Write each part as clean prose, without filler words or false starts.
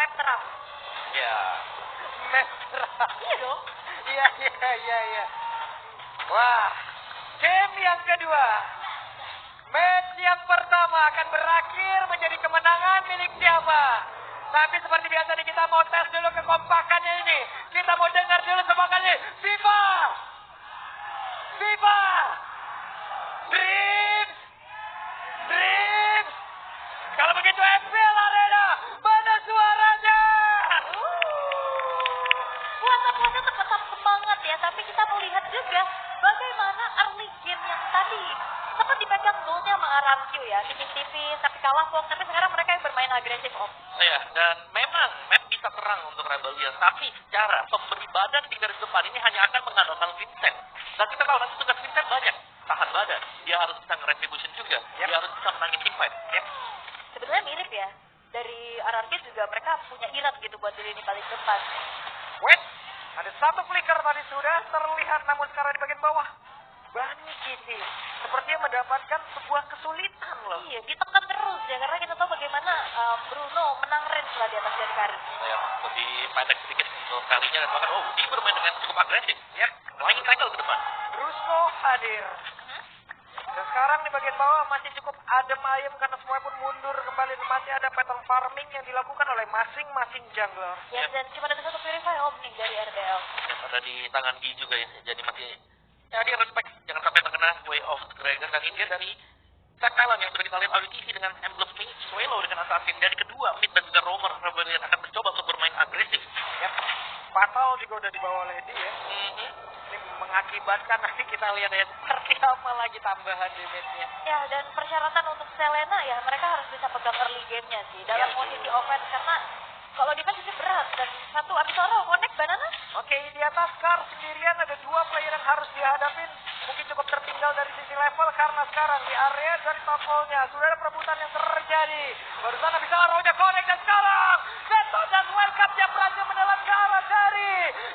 Metra. Ya. Metra. Iya dong. Iya. Wah, game yang kedua. Match yang pertama akan berakhir menjadi kemenangan milik siapa? Tapi seperti biasa nih kita mau tes dulu kekompakannya ini. Kita mau dengar dulu semua kali. Viva! Viva! Dreams! Dreams! Kalau begitu FPL Arena, mana suaranya? Puasa-puasa tetap semangat ya, tapi kita mau lihat juga bagaimana early game yang tadi sempat dipegang goalnya sama RRQ ya, tipis-tipis, tapi kalah Fox, tapi sekarang mereka yang bermain agresif Om. Ya, dan memang map bisa terang untuk Rebellion, tapi secara pemberi badan di garis depan ini hanya akan mengandalkan Vincent. Dan kita tahu nanti tugas Vincent banyak, tahan badan, dia harus bisa nge-retribution juga, dia harus bisa menangin teamfight. Sebenarnya mirip ya, dari RRQ juga mereka punya irat gitu buat di lini paling depan. Wait, ada satu flicker tadi sudah terlihat, namun sekarang di bagian bawah. Bani Kitty sepertinya mendapatkan sebuah kesulitan loh. Iya, ditekan terus ya, karena kita tahu bagaimana Bruno menang range lah di atas dari Karin. Ya, lebih pendek sedikit untuk kalinya dan bahkan dia bermain dengan cukup agresif. Ya, flying tackle ke depan. Brusco hadir. Dan sekarang di bagian bawah masih cukup adem ayem karena semua pun mundur kembali. Masih ada pattern farming yang dilakukan oleh masing-masing jungler. Ya, dan cuma ada satu purify Om nih dari RBL. Ya, ada di tangan Gi juga ya, jadi masih ya dia respect, jangan sampai terkena Way of the Dragon. Dan ini dia dari Black Talon yang sudah kita lihat AWTC dengan Emblem Mage, Swallow dengan Assassin. Dari kedua, Mid dan juga Roamer Rebellion akan mencoba untuk bermain agresif. Yap. Fatal juga udah dibawa oleh dia. Ini mengakibatkan nanti kita lihat ya seperti apa lagi tambahan damage-nya. Ya, dan persyaratan untuk Selena ya mereka harus bisa pegang early game-nya sih dalam posisi offense, karena kalau defense itu berat. Dan satu Abisoro connect banana. Oke, di atas Kar sendirian ada dua player yang harus dihadapin. Mungkin cukup tertinggal dari sisi level karena sekarang di area dari topolnya sudah ada perebutan yang terjadi. Barusan Abisoro-nya connect dan sekarang Zeto dan Welcome-nya berhasil menelan ke arah dari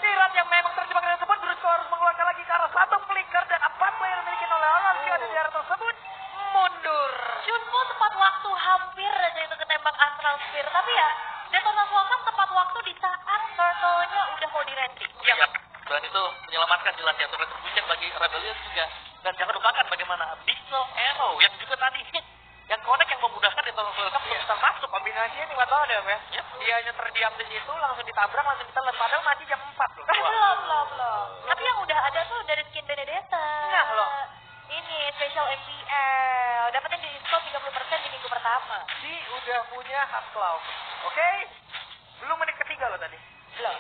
Irat yang memang terjebak dengan tersebut. Brusco harus mengeluarkan lagi ke arah satu flicker dan 4 player dimiliki oleh RRQ ada di area tersebut. Mundur. Junpo tepat waktu hampir aja itu ketembak Astral Spear, tapi ya Detona's Welcome tepat waktu di saat turtle-nya udah mau di-renting. Yap. Dan itu menyelamatkan jelas ya untuk retribution bagi Rebellion juga. Dan jangan lupakan bagaimana Abyssal Arrow yang juga tadi hit. Yang connect yang memudahkan Detona's Welcome untuk bisa masuk. Kombinasinya nih buat banget ya. Dia hanya terdiam di situ, langsung ditabrak, langsung ditelan. Padahal masih jam 4 loh. Belum. Tapi yang udah ada tuh dari skin Benedetta. Nah loh. Ini special MPL. Dapetin di diskon 30% di minggu pertama. Si udah punya hak cloud. Oke? Belum menit ketiga loh tadi. Belum.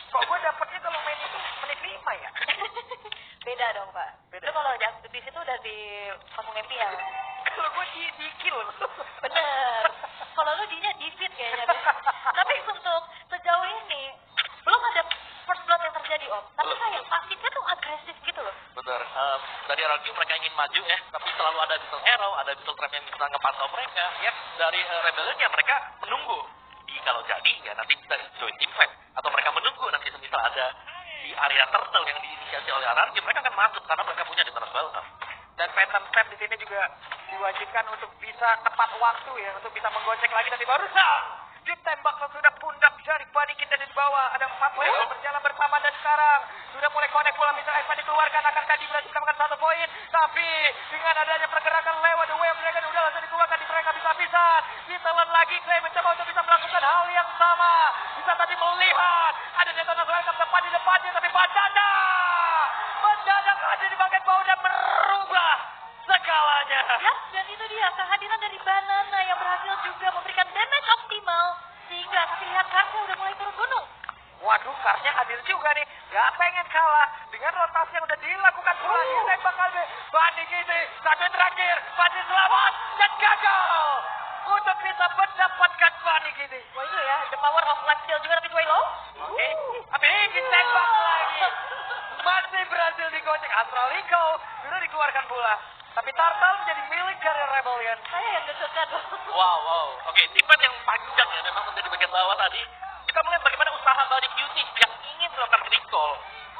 Kok gue dapetnya kalau main itu menit 5 ya? Beda dong, Pak. Beda. Itu kalau di situ udah di pasang MPL. Kalau gue di kill. Bener. Kalau lu dinya defeat kayaknya deh. Tapi untuk sejauh ini belum ada first blood yang terjadi Om. Tapi kayak pasifnya tuh agresif gitu loh. Benar. Dari RRQ mereka ingin maju ya, tapi selalu ada Abyssal Arrow, ada Abyssal Trap yang bisa ngepantau mereka. Ya, dari Rebellion ya mereka menunggu. Kalau jadi ya nanti bisa join team fight, atau mereka menunggu nanti semisal ada di area turtle yang diinisiasi oleh RRQ, mereka akan masuk karena mereka punya Detona's Welcome. Dan pattern step di sini juga diwajibkan untuk bisa tepat waktu ya, untuk bisa menggocek lagi nanti barusan ditembak sudah pundak jari Bani kita di bawah. Ada 4 player berjalan bersama dan sekarang sudah mulai connect bola bisa Ivan dikeluarkan, akankah berhasil mendapatkan 1 poin, tapi dengan adanya pergerakan lewat the way of dragon udah langsung dikeluarkan di mereka bisa-habisan. Ditelan lagi Clay mencoba untuk bisa melakukan hal yang sama. Bisa tadi melihat ada Detona's Welcome tepat di depannya, tapi mendadak ada di bagian bawah dan merubah segalanya. Ya, dan itu dia kehadiran dari Banana yang berhasil juga memberikan damage optimal sehingga terlihat Karsnya udah mulai turun gunung. Waduh, Karsnya hadir juga nih. Gak pengen kalah dengan rotasi yang udah dilakukan pula. Dia tembak kali. Bani gitu. Satu yang terakhir. Bani selamat dan gagal untuk bisa mendapatkan Bani gitu. Wah itu ya, the power of life steal juga tapi Swallow. Oke, tapi ditembak lagi. Masih berhasil digocek. Astralico sudah dikeluarkan pula. Tapi Turtle menjadi milik dari Rebellion. Saya yang deg-degan. Wow. Oke, tipe yang panjang ya memang menjadi bagian bawah tadi. Kita melihat bagaimana usaha Bani Cutie yang ingin melakukan recall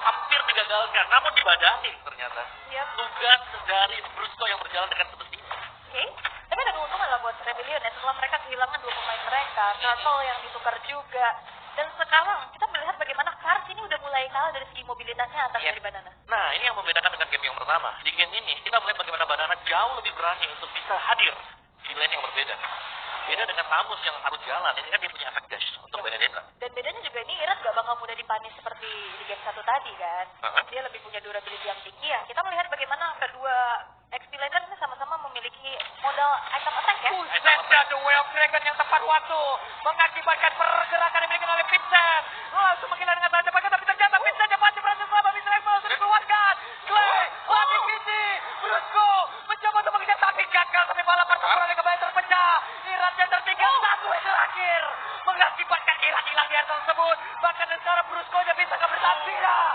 hampir digagalkan, namun dibadahin ternyata. Yep. Tugas dari Brusco yang berjalan dengan semestinya. Oke, tapi ada keuntungan lah buat Rebellion ya setelah mereka kehilangan 2 pemain mereka, Turtle yang ditukar juga. Dan sekarang kita melihat bagaimana Cars ini udah mulai kalah dari segi mobilitasnya atas dari Banana. Nah, ini yang membedakan dengan game yang pertama. Di game ini, kita melihat bagaimana Banana jauh lebih berani untuk bisa hadir di lane yang berbeda. Beda dengan Tamus yang harus jalan, ini kan dia punya efek dash untuk Benedetta. Dan bedanya juga ini Irat gak bakal mudah dipanis seperti di game 1 tadi kan. Dia lebih punya durability yang tinggi ya. Kita melihat bagaimana kedua XP laner ini sama-sama memiliki modal item attack ya. Buset, The Way of Dragon yang tepat waktu mengakibatkan pergerakan yang dimiliki oleh Vincent. Langsung menghilangkan dengan sangat cepat, tapi ternyata Vincent yang masih berhasil selamat. Vincent sudah dikeluarkan. Clay, lagi Kiti, Brusco mencoba untuk mengejar tapi gagal. Tapi malah pertempuran kembali terpecah. Irat yang tertinggal satu yang terakhir mengakibatkan hilang di area tersebut. Bahkan sekarang Brusco-nya bisa bertahan. Tidak.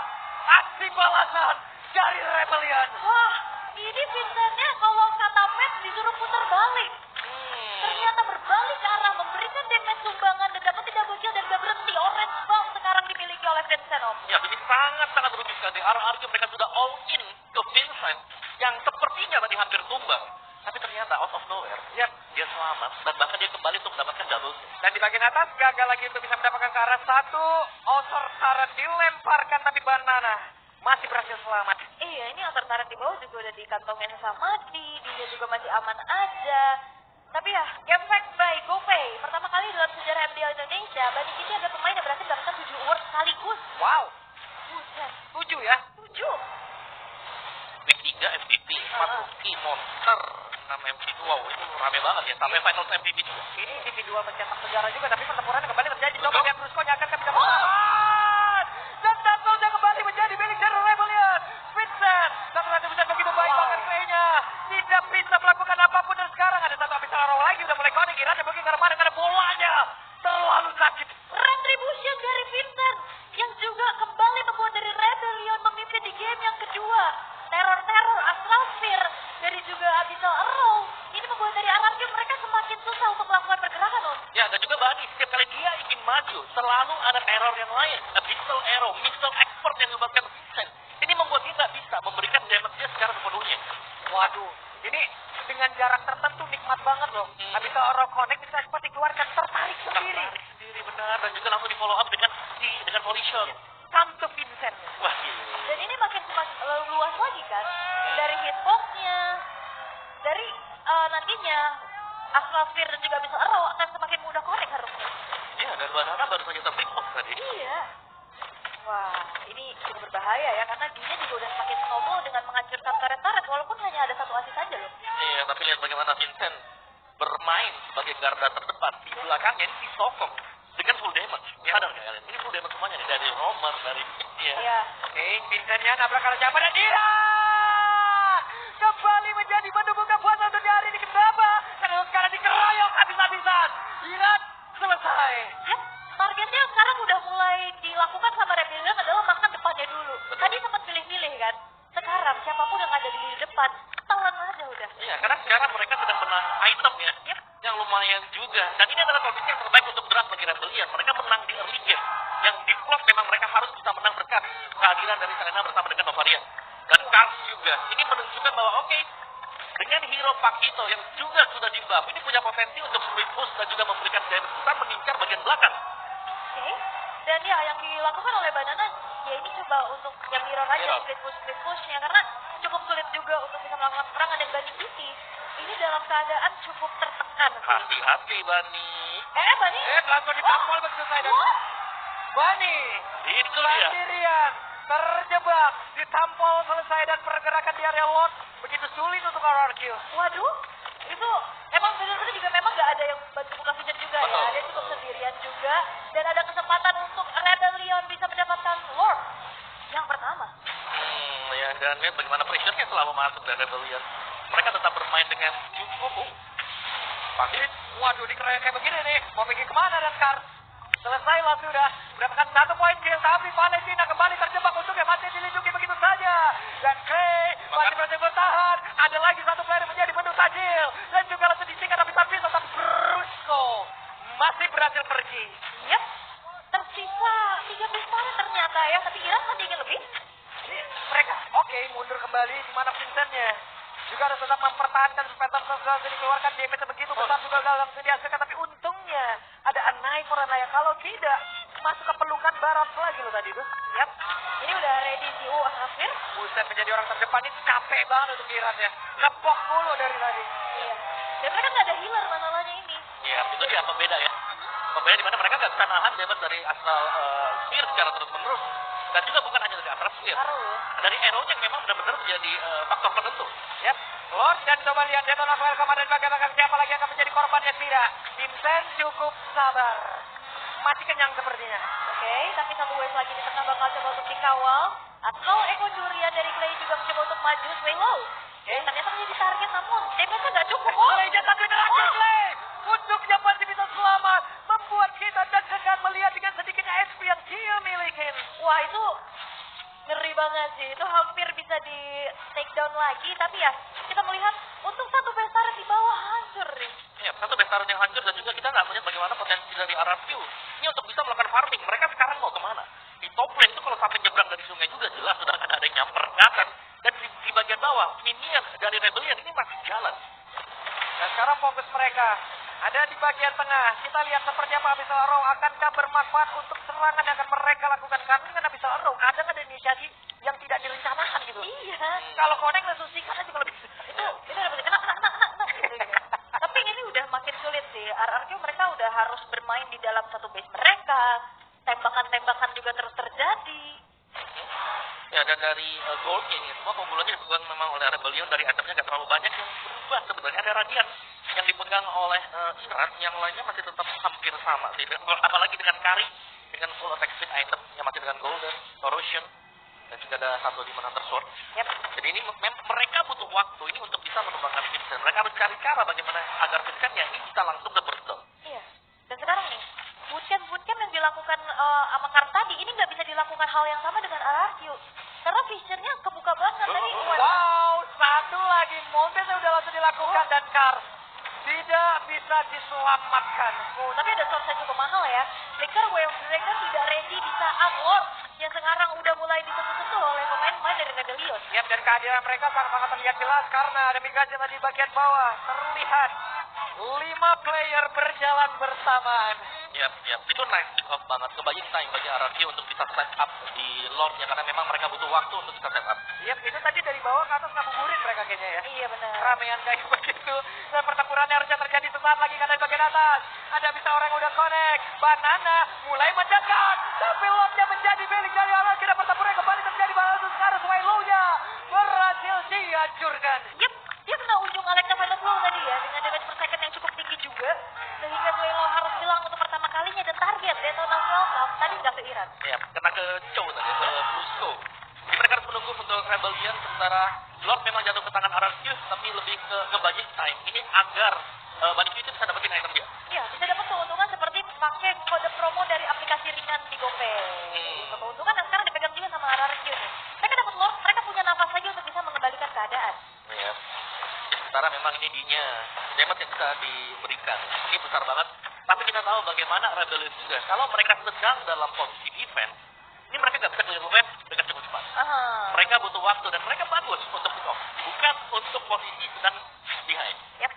Aksi balasan dari Rebellion. Wah, ini Vincentnya kalau kata Matt disuruh putar balik. Ternyata berbalik arah, memberikan damage sumbangan dan dapat tidak kill dan gak berhenti. Orange Bomb sekarang dimiliki oleh Vincent Om. Ya, ini sangat-sangat rugi sekali. RRQ mereka sudah all in ke Vincent yang sepertinya tadi hampir tumbang. Tapi ternyata out of nowhere, dia selamat dan bahkan dia kembali untuk mendapatkan double kill. Dan di bagian atas gagal lagi untuk bisa mendapatkan ke arah satu. Osor Taren dilemparkan tapi Banana masih berhasil selamat. Iya, ini Outer Turret di bawah juga udah dikantongin sama dia juga masih aman aja. Tapi ya, game fact by GoPay. Pertama kali dalam sejarah MDL Indonesia, Bunny Kitty ada pemain yang berhasil mendapatkan 7 award sekaligus. Wow, Buset, 7 ya. 7. Week 3 MVP, 4 rookie, monster, 6 MVP. Wow, itu rame banget ya. Sampai finals MVP juga. Ini individual mencetak sejarah juga, tapi pertempurannya kembali terjadi. Coba lihat Brusco-nya akan bisa bertahan. Dan Turtle-nya kembali menjadi milik dari Rebellion. Vincent, satu bisa begitu baik bahkan Clay-nya tidak bisa melakukan apapun. Dan sekarang ada satu habis roll lagi, udah mulai connect. Kira-kira mungkin kemarin ada bolanya. Terlalu sakit. Retribution dari Vincent yang juga kembali membuat dari Rebellion memimpin di game yang kedua. Teror-teror Astral Sphere dari juga Abyssal Arrow. Ini membuat dari RRQ mereka semakin susah untuk melakukan pergerakan Om. Ya, dan juga Bunny, setiap kali dia ingin maju, selalu ada teror yang lain. Abyssal Arrow, Missile Expert yang menyebabkan Vincent. Ini membuat dia nggak bisa memberikan damage-nya secara sepenuhnya. Waduh, ini dengan jarak tertentu nikmat banget loh. Abyssal Arrow connect bisa cepat dikeluarkan, tertarik sendiri. Sendiri benar, dan juga langsung di follow up dengan volley shot. Come to Vincent. Wah, gila. Dan ini makin luas lagi kan. Dari hitbox-nya, dari nantinya Astral Sphere dan juga Abyssal Arrow akan semakin mudah connect harusnya. Ya, dan Banana baru saja terbig box tadi. Iya. Wah, ini cukup berbahaya ya, karena dia juga udah semakin snowball dengan menghancurkan turret-turret, walaupun hanya ada satu asis saja loh. Iya, tapi lihat bagaimana Vincent bermain sebagai garda terdepan. Di belakangnya ini disokong dengan full damage. Ya, sadar nggak kalian? Ini full damage semuanya nih. Dari Romer, dari Pitnya. Iya. Oke, Vincentnya nabrak kalau siapa dan tidak. Kembali menjadi pendubuka puasa untuk di hari ini. Kenapa? Karena sekarang dikeroyok habis-habisan. Irat selesai. Yap, targetnya sekarang udah mulai dilakukan sama Rebellion adalah makan depannya dulu. Tadi sempat pilih-pilih kan. Sekarang siapapun yang ada di lini depan, telan aja udah. Iya, karena sekarang mereka sedang menang item ya. Yap. Yang lumayan juga. Dan ini adalah kondisi yang terbaik untuk draft bagi Rebellion. Mereka menang di early game. Yang di close memang mereka harus bisa menang berkat kehadiran dari Selena bersama dengan Novaria. Dan Cars juga. Ini menunjukkan bahwa oke, dengan hero Pakito yang juga sudah di buff, ini punya potensi untuk split push dan juga memberikan damage besar mengincar bagian belakang. Oke. Dan ya yang dilakukan oleh Banana, ya ini coba untuk yang mirror aja Mirror. split pushnya karena cukup sulit juga untuk bisa melakukan serangan dan Bunny Kitty ini dalam keadaan cukup tertekan. Hati-hati, Bani. Bunny? Langsung ditampol begitu saya. Bunny. Itu dia. Sendirian. Terjebak. Ditampol selesai dan pergerakan di area lot. Begitu sulit untuk RRQ. Waduh, itu emang benar-benar juga memang nggak ada yang bantu buka vision juga Betul. ya. Dia cukup sendirian juga dan ada kesempatan untuk Rebellion bisa mendapatkan Lord yang pertama. Ya, dan lihat bagaimana pressure-nya selalu masuk dari Rebellion. Mereka tetap bermain dengan cukup pasti. Waduh, dikeroyok kayak begini nih. Mau pergi kemana dan Kar? Selesailah sudah. Mendapatkan 1 poin kill. Tapi Palestina kembali terjebak untuknya. Masih dilindungi begitu saja. Dan Clay masih berhasil bertahan. Ada lagi 1 player yang menjadi menu tajil. Dan juga langsung disingkat habis-habis. Tapi Brusco masih berhasil pergi. Yap, tersisa 3 pistolet ternyata ya. Tapi Iran masih ingin lebih. Mereka, oke, mundur kembali. Di mana Vincentnya? juga harus tetap mempertahankan Phantom Surge dikeluarkan damage begitu besar juga langsung dihasilkan, tapi untungnya ada Anai Koranaya, kalau tidak masuk ke pelukan barat lagi loh tadi tuh. Yap. Ini udah ready sih, Asafir. Buset, menjadi orang terdepan ini capek banget untuk Iran ya. Ngepok mulu dari tadi. Iya. Dan mereka nggak ada healer masalahnya ini. Iya, itu dia pembeda ya. Pembeda di mana mereka nggak bisa nahan damage dari Astral Spear secara terus-menerus. Dan juga bukan hanya dari Astral Spear. Dari arrow yang memang benar-benar menjadi faktor penentu. Yap. Lord, dan coba lihat Deton of Welcome ada di bagian belakang, siapa lagi yang akan menjadi korbannya tidak. Vincent cukup sabar. Masih kenyang sepertinya. Oke, tapi satu wave lagi di tengah bakal coba untuk dikawal. Atau Eko Durian dari Clay juga mencoba untuk maju sway low. Ternyata menjadi target, namun damage-nya nggak cukup. Clay jatuh di terakhir Clay. Untuknya masih bisa selamat. Membuat kita deg-degan melihat dengan sedikitnya HP yang dia miliki. Wah, itu ngeri banget sih. Itu hampir bisa di take down lagi. Tapi ya, kita melihat untuk satu besar di bawah hancur nih. Ya, satu bentaran yang hancur dan juga kita nggak melihat bagaimana potensi dari RRQ. Ini untuk bisa melakukan farming. Mereka sekarang mau kemana? Di top lane itu kalau sampai nyebrang dari sungai juga jelas sudah akan ada yang nyamper ke atas. Dan di bagian bawah, minion dari Rebellion ini masih jalan. Dan sekarang fokus mereka ada di bagian tengah. Kita lihat seperti apa Abyssal Arrow akankah bermanfaat untuk serangan yang akan mereka lakukan. Karena dengan Abyssal Arrow ada inisiasi yang tidak direncanakan gitu. Iya. Kalau connect langsung sikat aja kalau bisa. Itu udah bener kena gitu. Tapi ini udah makin sulit sih. RRQ mereka udah harus bermain di dalam satu base mereka. Tembakan-tembakan juga terus terjadi. Ya, dan dari goldnya ini, semua keunggulannya dipegang memang oleh Rebellion. Dari itemnya nggak terlalu banyak yang berubah sebenarnya. Ada Radiant yang dipegang oleh Irat, yang lainnya masih tetap hampir sama sih. Dan, apalagi dengan Kari, dengan full attack speed item yang masih dengan Golden, Corrosion, dan juga ada satu di mana Sword. Yap. Jadi ini mereka butuh waktu ini untuk bisa mengembangkan Vincent. Mereka harus cari cara bagaimana agar Vincent-nya ini bisa langsung ke Burstall. Iya. Dan sekarang nih, bootcamp yang dilakukan sama Kar tadi, ini nggak bisa dilakukan hal yang sama dengan RRQ. Karena visionnya kebuka banget tadi. Wow, satu lagi momentnya udah langsung dilakukan dan Kar tidak bisa diselamatkan. Tapi ada source yang cukup mahal ya. Flicker Wave Breaker tidak ready di saat Lord yang sekarang udah mulai disentuh-sentuh oleh pemain-pemain dari Rebellion. Yap, dan kehadiran mereka sangat-sangat terlihat jelas karena ada Mikaja tadi bagian bawah. Terlihat 5 player berjalan bersamaan. Yap. Itu nice pick off banget. Kebayang time bagi RRQ untuk bisa set up di Lordnya karena memang mereka butuh waktu untuk bisa set up. Yap, itu tadi dari bawah ke atas ngabuburit mereka kayaknya ya. Iya benar. Ramean kayak begitu. Dan pertempurannya harusnya terjadi sesaat lagi karena di bagian atas. Ada bisa orang yang udah connect. Banana mulai mendekat. Tapi Lordnya menjadi beling dari awal. Kira pertempuran kembali terjadi balas sekarang Swaylow-nya berhasil dihancurkan. Yep, dia kena ujung Alexa Final Blow tadi ya, dengan damage per second yang cukup tinggi juga. Sehingga Swaylow harus bilang untuk pertama kalinya dan target Deton of Welcome tadi nggak ke Iran. Ya, kena ke Chow tadi, ke Blusko. Jadi mereka harus menunggu untuk Rebellion sementara Lord memang jatuh ke tangan RRQ tapi lebih ke buying time. Ini agar Baniki itu bisa dapetin item dia. Iya, bisa dapat keuntungan seperti pakai kode promo dari aplikasi ringan di GoPay. Keuntungan yang sekarang dipegang juga sama RRQ nih. Mereka dapat Lord, mereka punya nafas lagi untuk bisa mengembalikan keadaan. Ya. Sementara memang ini dinya damage yang bisa diberikan. Ini besar banget. Tapi kita tahu bagaimana Rebellion juga. Kalau mereka sedang dalam posisi defense, ini mereka nggak bisa clear wave dengan cukup cepat. Mereka butuh waktu dan mereka bagus untuk pick off. Bukan untuk posisi sedang behind. Yap.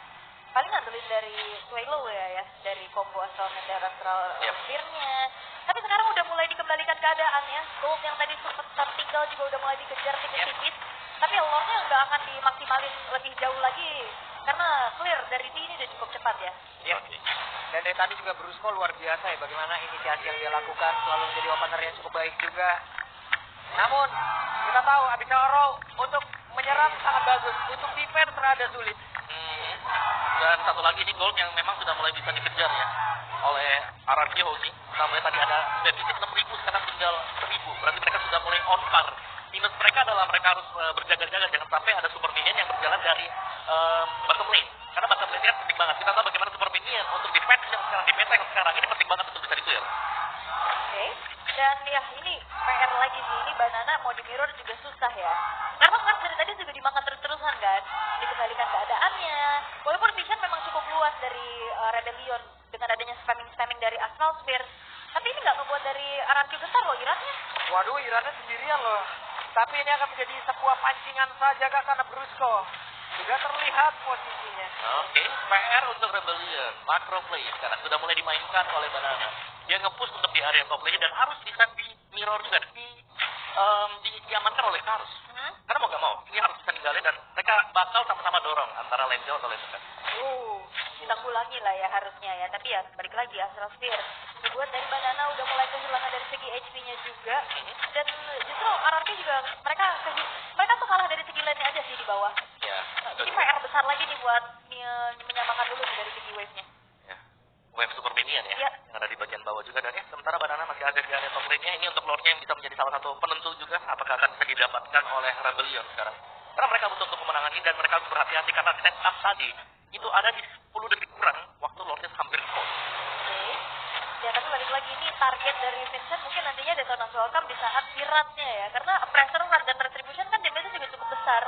Paling ngandelin dari Swaylow ya, dari combo Astral Meteor Astral Spear-nya. Tapi sekarang udah mulai dikembalikan keadaannya. Gold yang tadi sempat tertinggal juga udah mulai dikejar tipis-tipis. Tapi Lord-nya nggak akan dimaksimalin lebih jauh lagi. Karena clear dari D ini udah cukup cepat ya. Iya. Dan dari tadi juga Brusco luar biasa ya bagaimana inisiasi yang dia lakukan selalu menjadi opener yang cukup baik juga. Namun kita tahu Abyssal Arrow untuk menyerang sangat bagus, untuk defense rada sulit. Dan satu lagi ini gold yang memang sudah mulai bisa dikejar ya oleh RRQ Hoshi. Kita melihat tadi ada defisit 6.000 sekarang tinggal 1.000. Berarti mereka sudah mulai on par. Minus mereka adalah mereka harus berjaga-jaga jangan sampai ada super minion yang berjalan dari bottom lane. Karena bottom lane kan penting banget. Kita tahu bagaimana super minion untuk defense yang sekarang di meta yang sekarang ini penting banget untuk bisa di-clear. Oke. Dan ya ini PR lagi sih, ini Banana mau di mirror juga susah ya. Karena kan dari tadi juga dimakan terus-terusan kan, dikembalikan keadaannya. Walaupun vision memang cukup luas dari Rebellion dengan adanya spamming dari Astral Spear. Tapi ini nggak ngebuat dari RRQ gentar loh Irannya. Waduh, Irannya sendirian loh. Tapi ini akan menjadi sebuah pancingan saja kak karena Brusco Sudah terlihat posisinya. Oke, PR untuk Rebellion. Macro play sekarang sudah mulai dimainkan oleh Banana. Dia nge-push untuk di area top lane dan harus bisa di mirror juga, diamankan oleh Karus. Karena mau gak mau, ini harus bisa ninggalin dan mereka bakal sama-sama dorong antara lane jauh atau lane dekat. Ditanggulangi lah ya harusnya ya. Tapi ya balik lagi Astral Sphere. Dibuat dari Banana udah mulai kehilangan dari segi HP-nya juga. Dan justru RRQ juga mereka tuh kalah dari segi lane-nya aja sih di bawah. Ya, Jadi PR besar lagi nih buat menyamakan dulu nih dari segi wave-nya. ya. Wave Super Minion ya, Ya. yang ada di bagian bawah juga. Dan ya, sementara Banana masih ada di area top lane-nya. Ini untuk lore-nya yang bisa menjadi salah satu penentu juga apakah akan bisa didapatkan oleh Rebellion sekarang. Karena mereka butuh untuk kemenangan ini dan mereka harus berhati-hati karena setup tadi itu ada di 10 detik kurang waktu lore-nya hampir full. Oke. Ya tapi balik lagi ini target dari Vincent mungkin nantinya Detona's Welcome di saat viratnya ya. Karena pressure run dan retribution kan damage-nya juga cukup besar.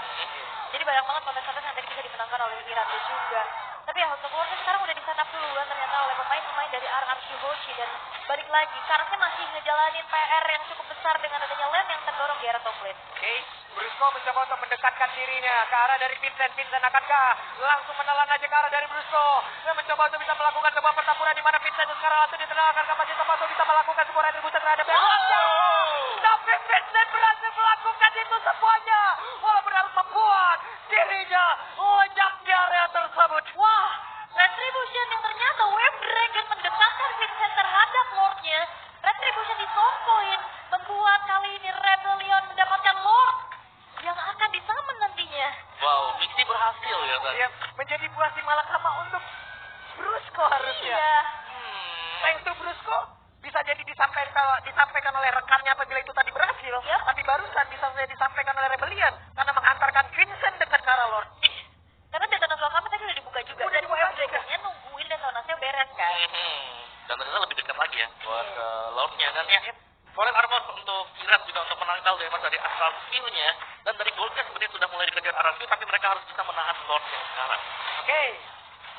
Jadi banyak banget kontes-kontes yang tadi bisa dimenangkan oleh viratnya juga. Tapi ya untuk lore sekarang udah di setup duluan ternyata oleh pemain-pemain dari RRQ Hoshi. Dan balik lagi, Karasnya masih ngejalanin PR yang cukup besar dengan adanya lane yang terdorong di area top lane. Oke, Brusco mencoba untuk mendekatkan dirinya ke arah dari Vincent. Vincent akankah langsung menelan aja ke arah dari Brusco? Dia mencoba untuk bisa melakukan sebuah pertempuran di mana Vincent sekarang langsung ditenangkan kapasitas untuk bisa melakukan sebuah retribusi terhadap Belanda. Tapi Vincent berhasil melakukan itu semuanya, walaupun harus membuat dirinya lenyap di area tersebut. Wah, retribution yang ternyata Wave Dragon mendekatkan Vincent terhadap Lord-nya. Retribution disompoin, membuat kali ini Rebellion mendapatkan Lord yang akan disummon nantinya. Wow, misi berhasil ya tadi. Yang menjadi buah si malakama untuk Brusco harusnya. Iya. Thanks to Brusco, bisa jadi disampaikan oleh rekannya apabila itu tadi berhasil. Yep. Tapi barusan bisa saja disampaikan oleh Rebellion karena mengantarkan Vincent dekat ke arah Lord. Karena Detona's Welcome tadi udah dibuka juga. Udah Dan dibuka Wave juga. Dragon-nya nungguin Detona's-nya beres kan. Dan ternyata lebih dekat lagi ya buat Lord-nya. Dan ya, Fallen Armor untuk Kirat juga untuk menangkal damage dari Astral Skill-nya. Dan dari Goldnya sebenarnya sudah mulai dikejar RRQ, tapi mereka harus bisa menahan Lord-nya sekarang. Oke,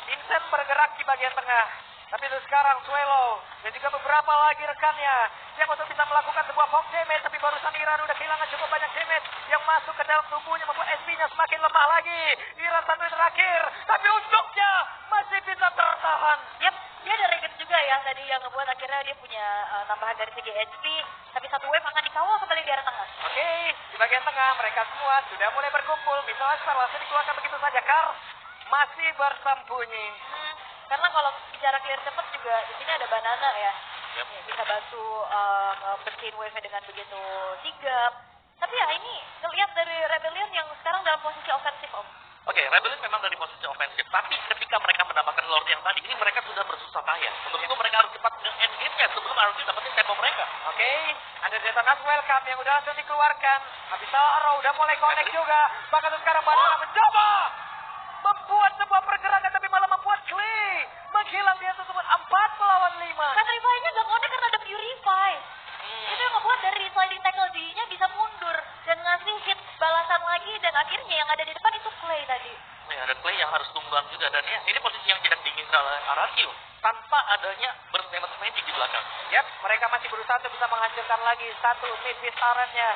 Vincent bergerak di bagian tengah. Tapi itu sekarang Swallow dan juga beberapa lagi rekannya yang untuk bisa melakukan sebuah bomb damage. Tapi barusan Iran udah kehilangan cukup banyak damage yang masuk ke dalam tubuhnya membuat SP-nya semakin lemah lagi. Iran satu terakhir, tapi untuknya masih bisa tertahan. Yap, dia ada Regen juga ya tadi yang ngebuat akhirnya dia punya tambahan dari segi HP. Tapi satu wave akan dikawal kembali di area tengah. Oke, di bagian tengah mereka semua sudah mulai berkumpul. Misalnya langsung dikeluarkan begitu saja. Kar masih bersembunyi. Karena kalau bicara clear cepet juga di sini ada Banana ya. Yep. Ya, bisa bantu bersihin wave dengan begitu sigap. Tapi ya ini terlihat dari Rebellion yang sekarang dalam posisi ofensif Om. Oke, Rebellion memang dari posisi ofensif, tapi ketika mereka mendapatkan Lord yang tadi, ini mereka sudah bersusah payah. Untuk itu mereka harus cepat nge-engage-nya sebelum RRQ dapetin tempo mereka. Oke, ada Detona's Welcome yang udah langsung dikeluarkan. Habis Arrow udah mulai connect juga. Bahkan sekarang Banana mencoba membuat sebuah pergerakan tapi malah membuat Clay menghilang dia tersebut 4 melawan 5. Petrify-nya gak connect karena ada Purify. Itu yang ngebuat dari sliding tackle D-nya bisa mundur dan ngasih hit balasan lagi dan akhirnya yang ada di depan itu Clay tadi. Ya, ada Clay yang harus tumbang juga dan ya ini posisi yang tidak diinginkan oleh RRQ tanpa adanya burst damage magic di belakang. Yap, mereka masih berusaha untuk bisa menghancurkan lagi satu mid-beast turret-nya.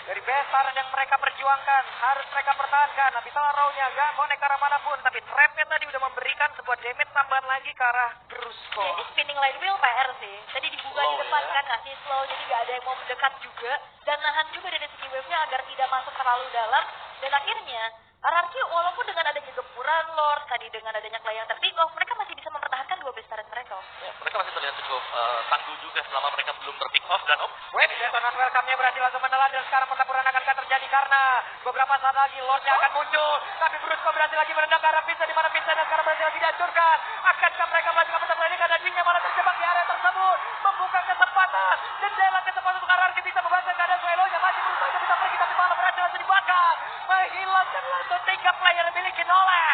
Dari best turret yang mereka perjuangkan, harus mereka pertahankan. Habis Arrow-nya gak connect ke arah manapun, tapi trap-nya tadi udah memberikan sebuah damage tambahan lagi ke arah Brusco. Jadi spinning light wheel PR sih. Tadi dibuka di Slow, depan ya. kan ngasih slow jadi gak ada yang mau mendekat juga. Dan nahan juga dari segi wave-nya agar tidak masuk terlalu dalam. Dan akhirnya RRQ walaupun dengan adanya gempuran Lord, tadi dengan adanya Clay yang terpick off, mereka masih bisa mempertahankan dua base turret mereka. Ya, mereka masih terlihat cukup tangguh juga selama mereka belum terpick off dan Wait, Detona's Welcome-nya berhasil langsung menelan dan sekarang pertempuran akan terjadi karena beberapa saat lagi Lord-nya akan muncul. Tapi Brusco berhasil lagi meredam ke arah Vincent di mana Vincent dan sekarang berhasil lagi dihancurkan. Akankah mereka melanjutkan pertempuran ini karena Dingnya malah terjebak di area tersebut. Membuka kesempatan dan jalan kesempatan untuk RRQ bisa membantu keadaan Swallow-nya masih berusaha untuk bisa pergi tapi malah berhasil langsung dibakar. Menghilangkan langsung 3 player dimiliki oleh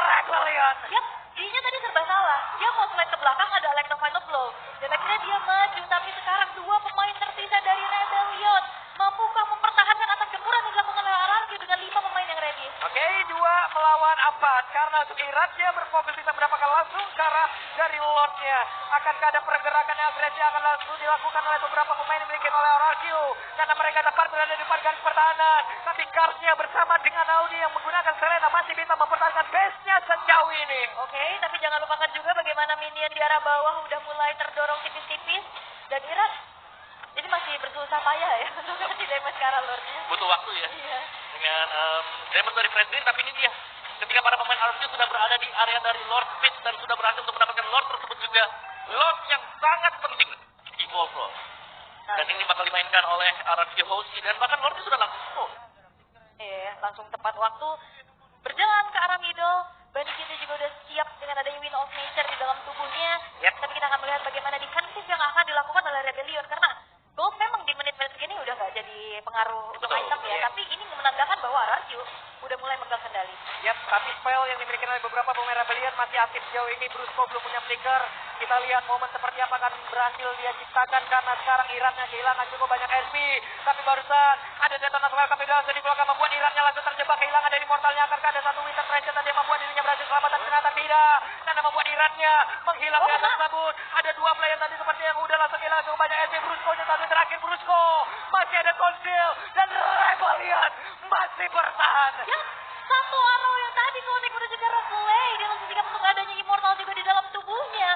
Rebellion. Yap, D-nya tadi serba salah. Dia mau slide ke belakang ada Electro Final Blow. Dan akhirnya dia maju, tapi sekarang dua pemain tersisa dari Rebellion. Mampukah mempertahankan atas gempuran yang dilakukan oleh RRQ dengan 5 pemain yang ready? Oke, 2 melawan 4. Karena untuk Irat dia berfokus bisa mendapatkan langsung ke arah dari Lord-nya. Akankah ada pergerakan yang agresif yang akan langsung dilakukan oleh beberapa pemain yang memiliki oleh Oracle. Karena mereka tepat berada di depan garis pertahanan. Tapi Karsnya bersama dengan Audi yang menggunakan Selena masih bisa mempertahankan base-nya sejauh ini. Oke, tapi jangan lupakan juga bagaimana minion di arah bawah udah mulai terdorong tipis-tipis. Dan Iran jadi masih bersusah payah ya untuk ngasih damage ke arah Lordnya. Butuh waktu ya. Iya. Dengan damage dari Franklin, tapi ini dia. Ketika para pemain RRQ sudah berada di area dari Lord Pit dan sudah berhasil untuk mendapatkan Lord tersebut juga. Lord yang sangat penting. Evolve Lord. Dan ini bakal dimainkan oleh RRQ Hoshi dan bahkan Lordnya sudah langsung full. Iya, langsung tepat waktu berjalan ke arah middle. Bunny kita juga udah siap dengan adanya Wind of Nature di dalam tubuhnya. Yep. Tapi kita akan melihat bagaimana defensif yang akan dilakukan oleh Rebellion. Karena Gold memang di menit-menit segini udah gak jadi pengaruh untuk Betul, item ya. iya. Tapi ini menandakan bahwa RRQ udah mulai megang kendali. Yap, tapi spell yang dimiliki oleh beberapa pemain Rebellion masih aktif sejauh ini. Brusco belum punya flicker. Kita lihat momen seperti apa akan berhasil dia ciptakan karena sekarang Irannya kehilangan cukup banyak SP. Tapi barusan ada detonasi welcome di dalam jadi akan membuat Irannya langsung terjebak kehilangan dari mortalnya. Akankah ada satu winter treasure tadi yang membuat dirinya berhasil selamat dan ternyata tidak. Karena membuat Irannya menghilang di atas sabut. Ada dua player tadi seperti yang udah langsung kehilangan cukup banyak SP. Brusco-nya tadi terakhir Brusco. Masih ada Conceal dan Rebellion masih bertahan. Ya, satu arrow yang tadi connect udah juga replay dengan sisi untuk adanya Immortal juga di dalam tubuhnya.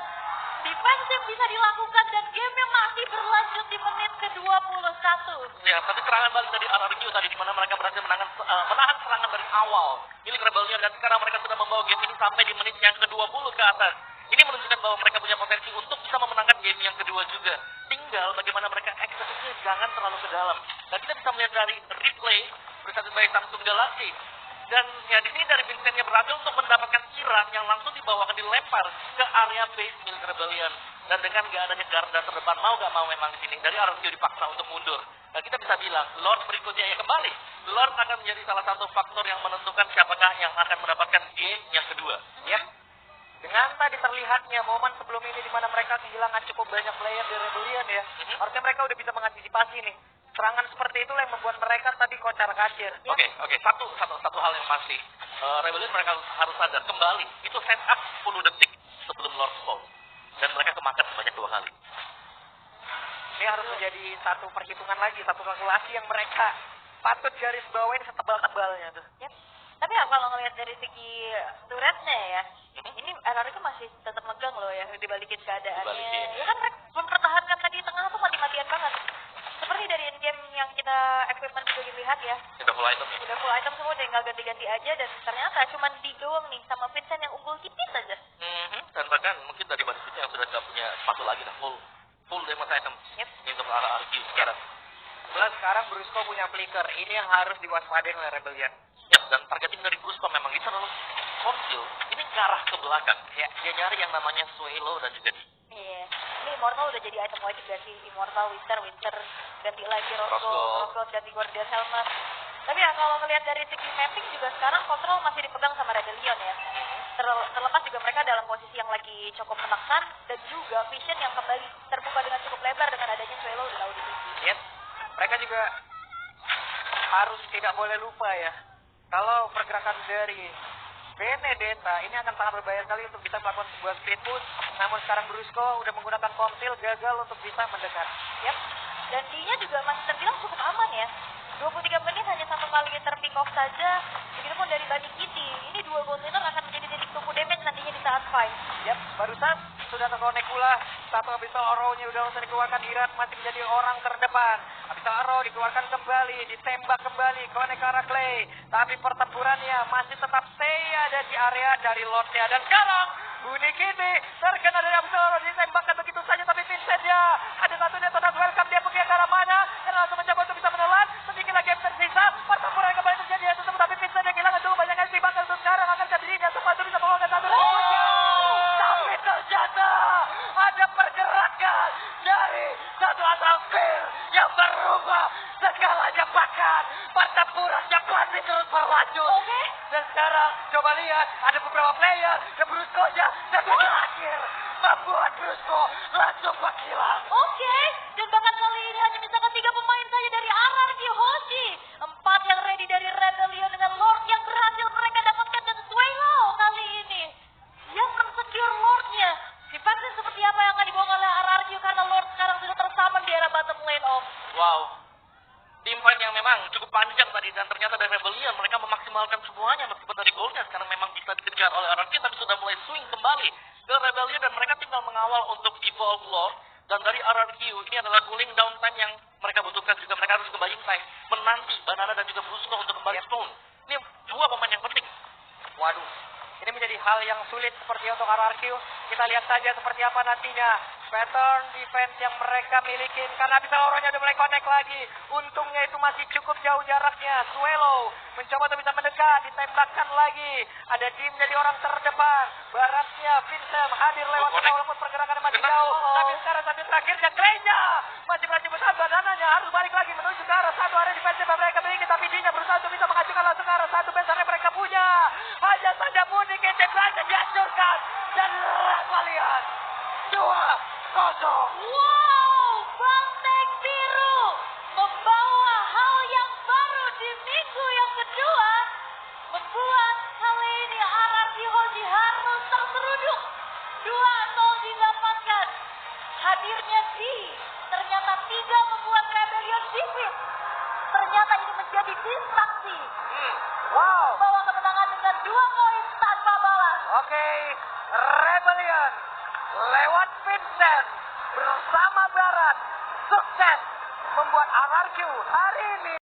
Defensif bisa dilakukan dan gamenya masih berlanjut di menit ke-21. Ya, tapi serangan balik dari RRQ tadi di mana mereka berhasil menahan serangan dari awal milik Rebellion dan sekarang mereka sudah membawa game ini sampai di menit yang ke-20 ke atas. Ini menunjukkan bahwa mereka punya potensi untuk bisa memenangkan game yang kedua juga. Tinggal bagaimana mereka eksekusinya jangan terlalu ke dalam. Dan kita bisa melihat dari replay bersatu dari Samsung Galaxy. Dan ya di sini dari Vincentnya berhasil untuk mendapatkan Iran yang langsung dibawakan dilempar ke area base milik Rebellion. Dan dengan gak adanya garda terdepan mau gak mau memang di sini dari RRQ dipaksa untuk mundur. Dan kita bisa bilang Lord berikutnya ya kembali. Lord akan menjadi salah satu faktor yang menentukan siapakah yang akan mendapatkan game yang kedua. Yap. Dengan tadi terlihatnya momen sebelum ini di mana mereka kehilangan cukup banyak player di Rebellion ya. Harusnya mereka udah bisa mengantisipasi nih. Serangan seperti itulah yang membuat mereka tadi kocar-kacir. Oke. Satu hal yang pasti. Rebellion mereka harus sadar kembali. Itu set up 10 detik sebelum Lord spawn. Dan mereka kemakan sebanyak 2 kali. Ini harus menjadi satu perhitungan lagi, satu kalkulasi yang mereka patut garis bawain setebal-tebalnya tuh. Yep. Tapi ya kalau ngelihat dari segi turretnya ya, ini RRQ masih tetap megang loh ya dibalikin keadaannya. Dibalikin. Ya kan mereka mempertahankan tadi tengah tuh mati-matian banget. Seperti dari in-game yang kita equipment juga lihat ya. Udah full item ya? Udah full item semua tinggal ganti-ganti aja dan ternyata cuma di doang nih sama Vincent yang unggul tipis aja. Dan bahkan mungkin dari basis itu yang sudah tidak punya sepatu lagi dah full damage item. Yep. Ini untuk RRQ sekarang. Plus sekarang Brusco punya flicker, ini yang harus diwaspadai oleh Rebellion. Ya, dan targeting dari Brusco memang bisa terlalu konsil. Ini ke arah ke belakang. Ya, dia nyari yang namanya Swallow dan juga di Iya. Ini Immortal udah jadi item wajib gak sih? Immortal, Winter, ganti lagi Roscoe. Roscoe, ganti Guardian Helmet. Tapi ya kalau ngelihat dari segi mapping juga sekarang kontrol masih dipegang sama Rebellion ya. Terlepas juga mereka dalam posisi yang lagi cukup menekan dan juga vision yang kembali terbuka dengan cukup lebar dengan adanya Swallow dan Audi. Yes. Mereka juga harus tidak boleh lupa ya. Kalau pergerakan dari Benedetta ini akan sangat berbahaya sekali untuk bisa melakukan sebuah speed push. Namun sekarang Brusco udah menggunakan conceal gagal untuk bisa mendekat. Yap. Dan dia juga masih terbilang cukup aman ya. 23 menit hanya satu kali terpick off saja. Begitupun dari Bunny Kitty. Ini 2 gold winner akan menjadi titik tumpu damage nantinya di saat fight. Yap, barusan sudah terkonek pula. Satu Abyssal Arrow-nya udah langsung dikeluarkan. Iran masih menjadi orang terdepan. Abyssal Arrow dikeluarkan kembali, ditembak kembali, konek ke arah Clay. Tapi pertempurannya masih tetap stay ada di area dari Lordnya. Dan sekarang Bunny Kitty terkena dari Abyssal Arrow, ditembakkan begitu saja. Tapi Vincent ya, ada satu detonator welcome, dia pergi ke arah mana? Dan langsung mencoba untuk bisa menelan. Sedikit lagi yang tersisa, pertempuran kembali terjadi ya, tapi Vincent yang kehilangan cukup banyak SP. Bahkan untuk sekarang akan dirinya sempat bisa membawakan satu tapi ternyata ada pergerakan dari satu asal Fir yang berubah segalanya, bahkan pertempurannya masih terus berlanjut. Oke. Dan sekarang coba lihat ada beberapa player dan Brusco-nya dan terakhir membuat Brusco langsung menghilang. Oke. Dan bahkan kali ini hanya misalkan 3 pemain saja dari RRQ Hoshi. 4 yang ready dari Rebellion dengan Lord yang berhasil mereka dapatkan dan Swallow kali ini yang mensecure Lordnya. Defense seperti apa yang akan dibawa oleh RRQ karena Lord sekarang sudah tersaman di area bottom lane, Om. Wow. Tim fight yang memang cukup panjang tadi dan ternyata dari Rebellion mereka memaksimalkan semuanya meskipun dari golnya sekarang memang bisa dikejar oleh RRQ tapi sudah mulai swing kembali ke Rebellion dan mereka tinggal mengawal untuk Evolve Lord dan dari RRQ ini adalah cooling down time yang mereka butuhkan juga mereka harus juga buying time menanti Banana dan juga Brusco untuk kembali spawn. Ini dua pemain yang penting. Waduh, ini menjadi hal yang sulit seperti untuk RRQ. Kita lihat saja seperti apa nantinya pattern defense yang mereka miliki. Karena bisa Oronya udah mulai connect lagi. Untungnya itu masih cukup jauh jaraknya. Swallow mencoba untuk bisa mendekat, ditembakkan lagi. Ada Dim jadi orang terdepan. Baratnya Vincent hadir lewat tengah walaupun pergerakannya masih jauh. Tapi sekarang satu terakhirnya Greynya masih berhasil besar badanannya. Harus balik lagi menuju ke arah satu area defense yang mereka miliki. Tapi Dinya berusaha untuk bisa mengajukan langsung ke arah satu bench yang mereka punya. Hanya saja Munik integrasi dihancurkan. Dan Rebellion 2-0. Wow, Banteng Biru membawa hal yang baru di minggu yang kedua, membuat kali ini RRQ Hoji harus terseruduk. 2-0 didapatkan. Hadirnya D ternyata tidak membuat Rebellion defeat. Ternyata ini menjadi distraksi. Wow. Bawa kemenangan dengan 2 poin tanpa balas. Oke, Rebellion lewat Vincent bersama Barat sukses membuat RRQ hari ini